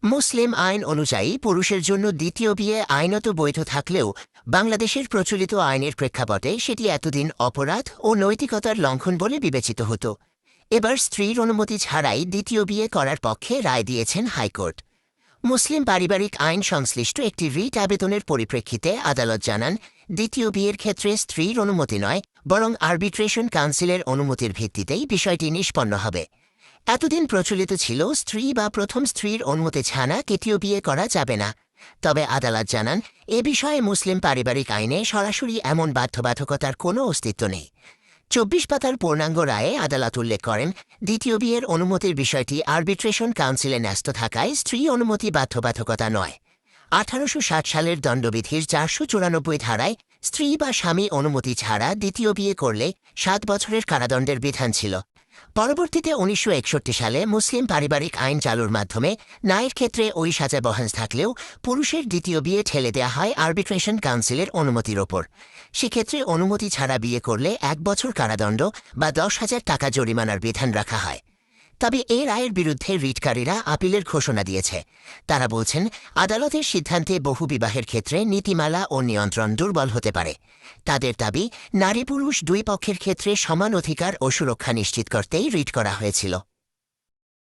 মুসলিম আইন অনুযায়ী পুরুষের জন্য দ্বিতীয় বিয়ে আইনত বৈধ থাকলেও বাংলাদেশের প্রচলিত আইনের প্রেক্ষাপটে সেটি এতদিন অপরাধ ও নৈতিকতার লঙ্ঘন বলে বিবেচিত হতো। এবার স্ত্রীর অনুমতি ছাড়াই দ্বিতীয় বিয়ে করার পক্ষে রায় দিয়েছেন হাইকোর্ট। মুসলিম পারিবারিক আইন সংশ্লিষ্ট একটি রিট আবেদনের পরিপ্রেক্ষিতে আদালত জানান, দ্বিতীয় বিয়ের ক্ষেত্রে স্ত্রীর অনুমতি নয়, বরং আরবিট্রেশন কাউন্সিলের অনুমতির ভিত্তিতেই বিষয়টি নিষ্পন্ন হবে। এতদিন প্রচলিত ছিল স্ত্রী বা প্রথম স্ত্রীর অনুমতি ছাড়া দ্বিতীয় বিয়ে করা যাবে না। তবে আদালত জানান, এ বিষয়ে মুসলিম পারিবারিক আইনে সরাসরি এমন বাধ্যবাধকতার কোনো অস্তিত্ব নেই। ২৪ পাতার পূর্ণাঙ্গ রায়ে আদালত উল্লেখ করেন, দ্বিতীয় বিয়ের অনুমতির বিষয়টি আরবিট্রেশন কাউন্সিলে ন্যস্ত থাকায় স্ত্রী অনুমতি বাধ্যবাধকতা নয়। ১৮৬০ সালের দণ্ডবিধির ৪৯৪ ধারায় স্ত্রী বা স্বামী অনুমতি ছাড়া দ্বিতীয় বিয়ে করলে ৭ বছরের কারাদণ্ডের বিধান ছিল। পরবর্তীতে ১৯৬১ সালে মুসলিম পারিবারিক আইন চালুর মাধ্যমে নারীর ক্ষেত্রে ওই সাজা বহাল থাকলেও পুরুষের দ্বিতীয় বিয়ে ঠেলে দেওয়া হয় আরবিট্রেশন কাউন্সিলের অনুমতির ওপর। সেক্ষেত্রে অনুমতি ছাড়া বিয়ে করলে ১ বছর কারাদণ্ড বা ১০,০০০ টাকা জরিমানার বিধান রাখা হয়। তবে এ রায়ের বিরুদ্ধে রিটকারীরা আপিলের ঘোষণা দিয়েছে। তারা বলছেন, আদালতের সিদ্ধান্তে বহুবিবাহের ক্ষেত্রে নীতিমালা ও নিয়ন্ত্রণ দুর্বল হতে পারে। তাদের দাবি, নারী পুরুষ দুই পক্ষের ক্ষেত্রে সমান অধিকার ও সুরক্ষা নিশ্চিত করতেই রিট করা হয়েছিল।